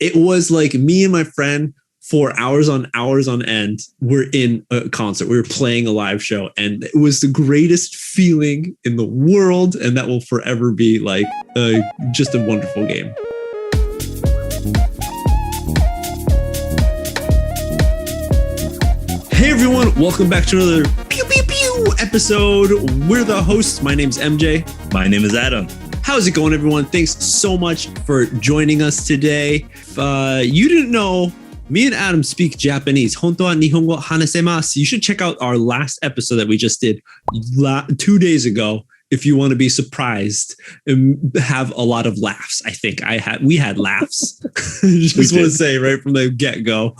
It was like me and my friend for hours on end. We're in a concert. We were playing a live show, and it was the greatest feeling in the world. And that will forever be like just a wonderful game. Hey everyone, welcome back to another Pew Pew Pew episode. We're the hosts. My name's MJ. My name is Adam. How's it going, everyone? Thanks so much for joining us today. If you didn't know, me and Adam speak Japanese. Honto wa Nihongo hanasemasu. You should check out our last episode that we just did 2 days ago if you want to be surprised and have a lot of laughs. I think we had laughs. Just want to say right from the get-go.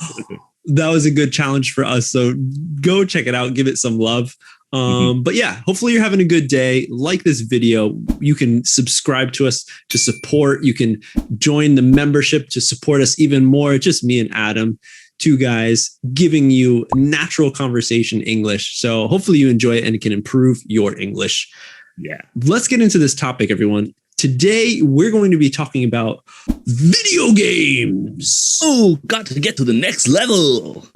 That was a good challenge for us. So go check it out. Give it some love. But yeah, hopefully you're having a good day. Like this video. You can subscribe to us to support. You can join the membership to support us even more. It's just me and Adam, two guys giving you natural conversation English. So hopefully you enjoy it and it can improve your English. Yeah. Let's get into this topic, everyone. Today, we're going to be talking about video games. Oh, got to get to the next level.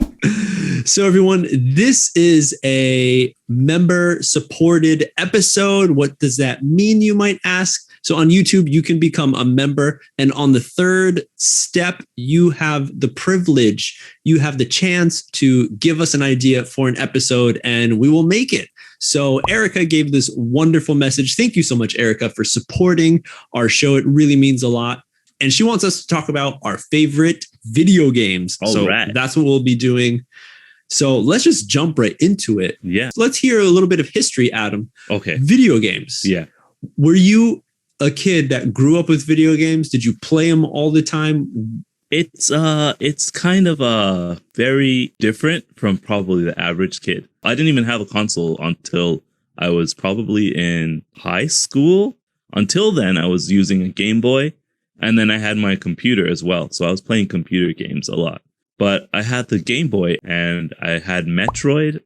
So everyone, this is a member-supported episode. What does that mean, you might ask? So on YouTube, you can become a member. And on the third step, you have the privilege, you have the chance to give us an idea for an episode, and we will make it. So Erica gave this wonderful message. Thank you so much, Erica, for supporting our show. It really means a lot. And she wants us to talk about our favorite video games. Right. That's what we'll be doing. So let's just jump right into it. Yeah. Let's hear a little bit of history, Adam. Okay. Video games. Yeah. Were you a kid that grew up with video games? Did you play them all the time? It's kind of very different from probably the average kid. I didn't even have a console until I was probably in high school. Until then, I was using a Game Boy, and then I had my computer as well. So I was playing computer games a lot. But I had the Game Boy, and I had Metroid,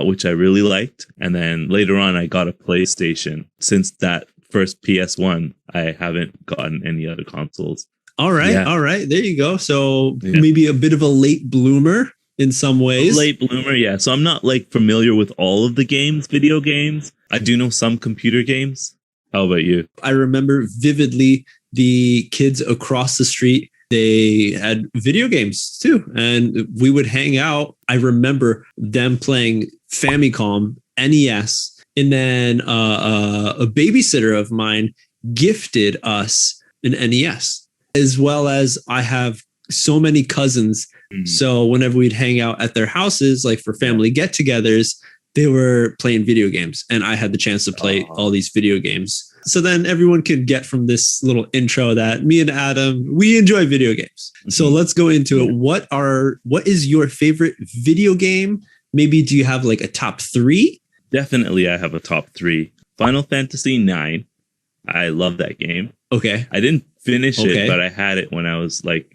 which I really liked. And then later on, I got a PlayStation. Since that first PS1, I haven't gotten any other consoles. All right. Yeah. All right. There you go. So maybe a bit of a late bloomer in some ways. Late bloomer, yeah. So I'm not like familiar with all of the video games. I do know some computer games. How about you? I remember vividly the kids across the street. They had video games too, and we would hang out. I remember them playing Famicom, NES, and then a babysitter of mine gifted us an NES. As well as I have so many cousins. So whenever we'd hang out at their houses, like for family get-togethers, they were playing video games. And I had the chance to play all these video games. So then everyone could get from this little intro that me and Adam, we enjoy video games. So let's go into it. What is your favorite video game? Maybe do you have like a top three? Definitely I have a top three. Final Fantasy IX. I love that game. Okay. I didn't finish it, but I had it when it was like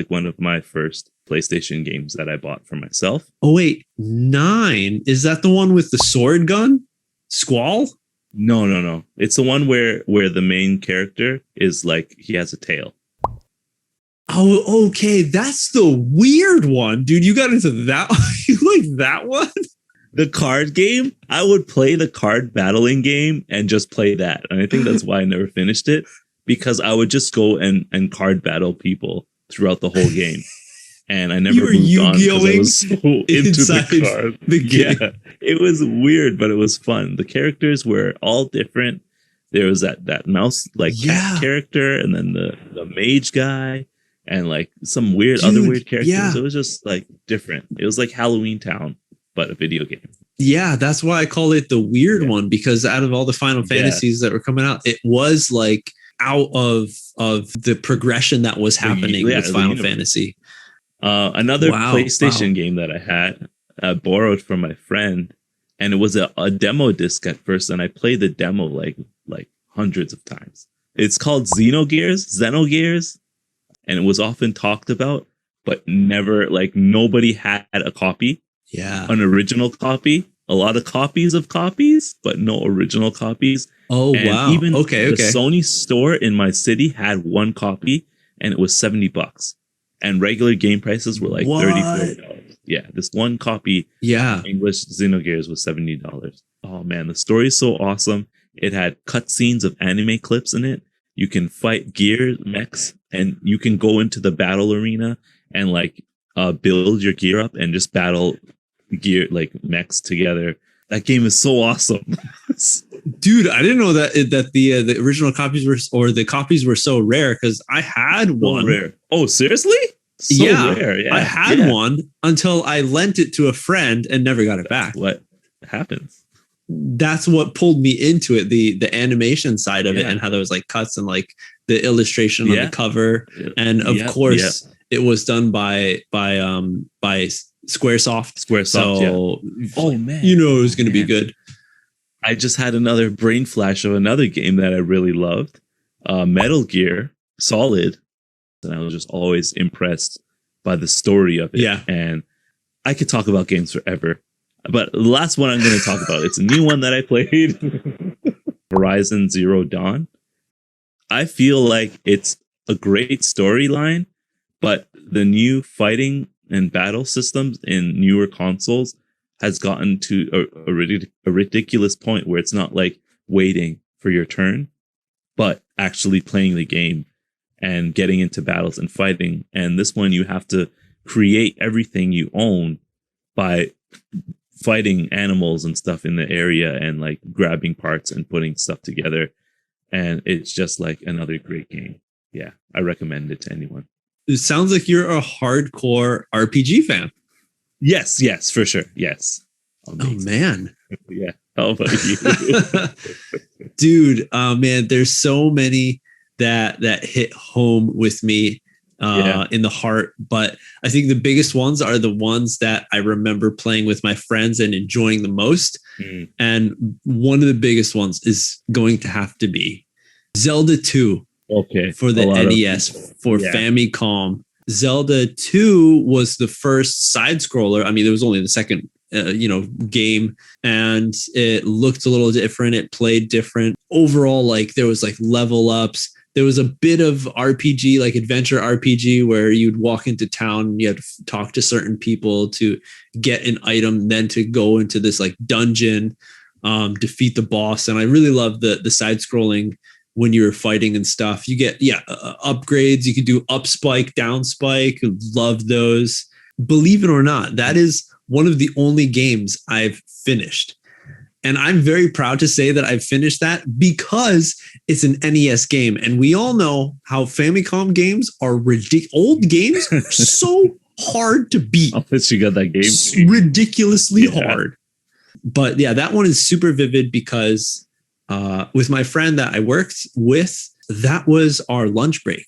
one of my first PlayStation games that I bought for myself. Oh wait, 9. Is that the one with the sword gun? Squall? No. It's the one where the main character is like he has a tail. Oh, okay. That's the weird one, dude. You got into that. You like that one? The card game, I would play the card battling game and just play that. And I think that's why I never finished it, because I would just go and card battle people throughout the whole game. And I never moved on because I was so into the card. The game. Yeah, it was weird, but it was fun. The characters were all different. There was that mouse cat character, and then the mage guy, and like some other weird characters. Yeah. It was just like different. It was like Halloween Town, but a video game. Yeah, that's why I call it the weird one, because out of all the Final Fantasies that were coming out, it was like out of the progression that was happening with Final Fantasy. Another PlayStation game that I had, borrowed from my friend, and it was a demo disc at first, and I played the demo like hundreds of times. It's called Xenogears, and it was often talked about, but never, nobody had a copy. Yeah. An original copy. A lot of copies of copies, but no original copies. Oh, and wow. Even the Sony store in my city had one copy, and it was $70. And regular game prices were like $34. Yeah, this one copy English Xenogears was $70. Oh man, the story is so awesome. It had cutscenes of anime clips in it. You can fight gear mechs, and you can go into the battle arena and like build your gear up and just battle gear like mechs together. That game is so awesome. Dude, I didn't know that the original copies were so rare, because I had one. Rare. Oh, seriously? So rare. Yeah, I had one until I lent it to a friend and never got it back. What happens? That's what pulled me into it, the animation side of it, and how there was like cuts and like the illustration on the cover, and of course it was done by Squaresoft. So oh man, you know it was going to be good. I just had another brain flash of another game that I really loved, Metal Gear Solid, and I was just always impressed by the story of it. Yeah, and I could talk about games forever. But the last one I'm going to talk about, it's a new one that I played, Horizon Zero Dawn. I feel like it's a great storyline, but the new fighting and battle systems in newer consoles has gotten to a ridiculous point where it's not like waiting for your turn, but actually playing the game and getting into battles and fighting. And this one, you have to create everything you own by fighting animals and stuff in the area and like grabbing parts and putting stuff together. And it's just like another great game. Yeah, I recommend it to anyone. It sounds like you're a hardcore RPG fan. Yes, for sure. Yes. Amazing. Oh man. Yeah. How about you? Dude, man, there's so many that hit home with me in the heart. But I think the biggest ones are the ones that I remember playing with my friends and enjoying the most. And one of the biggest ones is going to have to be Zelda 2. Okay. For the NES, for Famicom. Zelda 2 was the first side scroller. I mean, it was only the second game, and it looked a little different. It played different. Overall, like there was like level ups. There was a bit of RPG, like adventure RPG, where you'd walk into town and you had to talk to certain people to get an item, then to go into this like dungeon, defeat the boss. And I really loved the side scrolling when you were fighting and stuff. You get upgrades. You could do up spike, down spike. Love those. Believe it or not, that is one of the only games I've finished. And I'm very proud to say that I've finished that because it's an NES game. And we all know how Famicom games are old games are so hard to beat. I'll bet you got that game. Ridiculously hard. But yeah, that one is super vivid because with my friend that I worked with, that was our lunch break.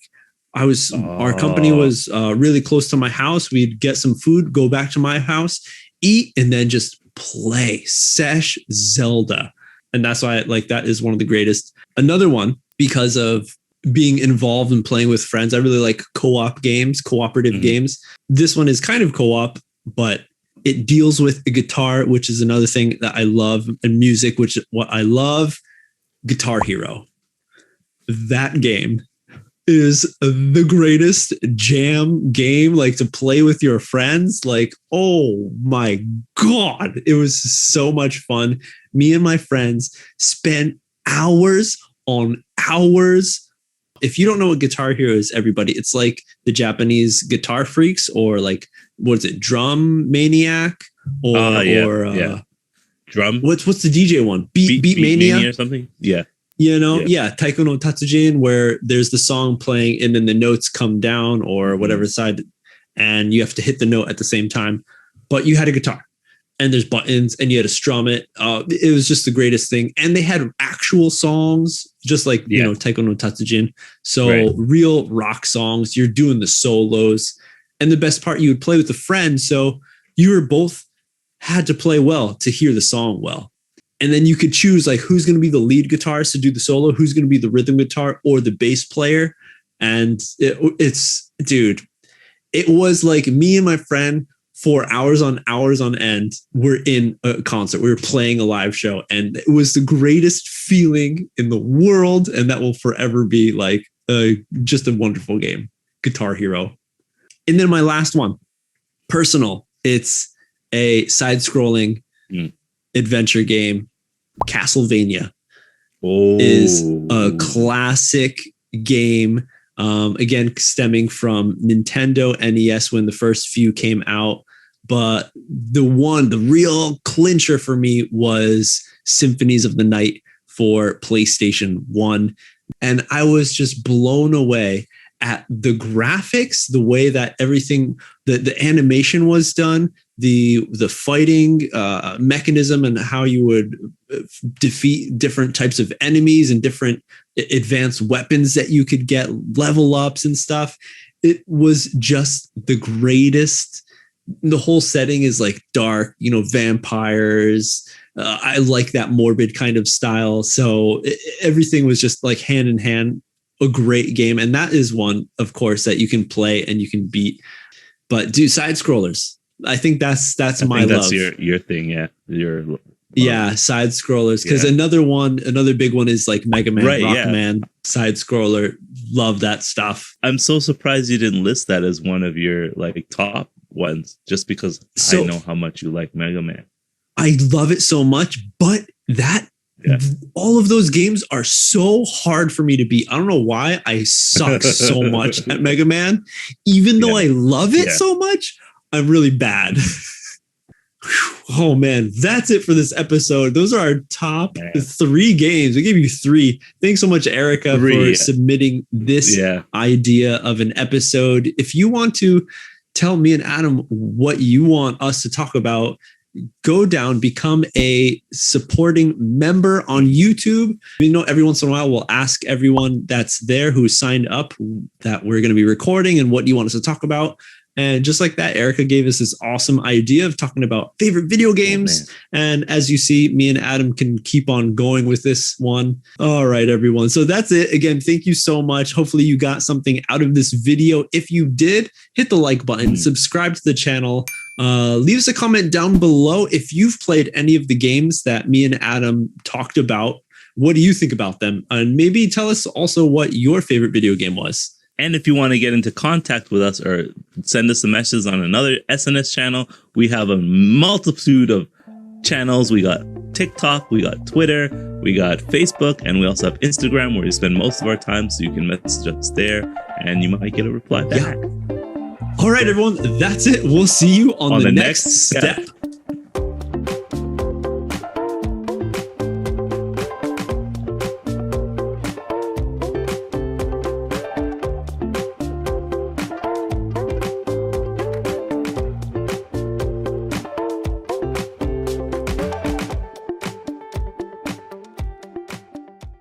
Our company was really close to my house. We'd get some food, go back to my house, eat, and then just play Sesh Zelda. And that's why that is one of the greatest. Another one, because of being involved and playing with friends, I really like co-op games, cooperative games. This one is kind of co-op, but it deals with the guitar, which is another thing that I love, and music, which is what I love. Guitar Hero. That game is the greatest jam game, like to play with your friends. Like, oh my God, it was so much fun. Me and my friends spent hours on hours. If you don't know what Guitar Hero is, everybody, it's like the Japanese Guitar Freaks, or like, what is it, Drum Maniac, or Drum. What's the DJ one? Beat Mania or something? Yeah. Taiko no Tatsujin, where there's the song playing and then the notes come down or whatever side, and you have to hit the note at the same time. But you had a guitar and there's buttons and you had to strum it. It was just the greatest thing. And they had actual songs, just like, Taiko no Tatsujin. So real rock songs, you're doing the solos. And the best part, you would play with a friend. So you were both had to play well to hear the song well. And then you could choose like who's going to be the lead guitarist to do the solo, who's going to be the rhythm guitar or the bass player. And it was like me and my friend for hours on end. We're in a concert. We were playing a live show, and it was the greatest feeling in the world. And that will forever be like just a wonderful game. Guitar Hero. And then my last one, personal. It's a side-scrolling adventure game. Castlevania is a classic game. Again, stemming from Nintendo NES when the first few came out. But the real clincher for me was Symphonies of the Night for PlayStation 1. And I was just blown away at the graphics, the way that everything, the animation was done, the fighting mechanism, and how you would defeat different types of enemies and different advanced weapons that you could get, level ups and stuff. It was just the greatest. The whole setting is like dark, vampires. I like that morbid kind of style. So everything was just like hand in hand, a great game. And that is one, of course, that you can play and you can beat. But dude, side scrollers, I think that's my love. That's your thing. Yeah. Side scrollers. Because another big one is like Mega Man, Rockman, side scroller. Love that stuff. I'm so surprised you didn't list that as one of your like top ones, just because I know how much you like Mega Man. I love it so much, but all of those games are so hard for me to beat. I don't know why I suck so much at Mega Man. Even though I love it so much, I'm really bad. Oh man, that's it for this episode. Those are our top 3 games. We gave you 3. Thanks so much, Erica, for submitting this idea of an episode. If you want to tell me and Adam what you want us to talk about, go down, become a supporting member on YouTube. Every once in a while, we'll ask everyone that's there who signed up that we're going to be recording and what you want us to talk about. And just like that, Erica gave us this awesome idea of talking about favorite video games. And as you see, me and Adam can keep on going with this one. All right, everyone. So that's it. Again, thank you so much. Hopefully you got something out of this video. If you did, hit the like button, subscribe to the channel. Leave us a comment down below if you've played any of the games that me and Adam talked about. What do you think about them? And maybe tell us also what your favorite video game was. And if you want to get into contact with us or send us a message on another SNS channel, we have a multitude of channels. We got TikTok, we got Twitter, we got Facebook, and we also have Instagram where we spend most of our time. So you can message us there and you might get a reply back. All right, everyone. That's it. We'll see you on the next step.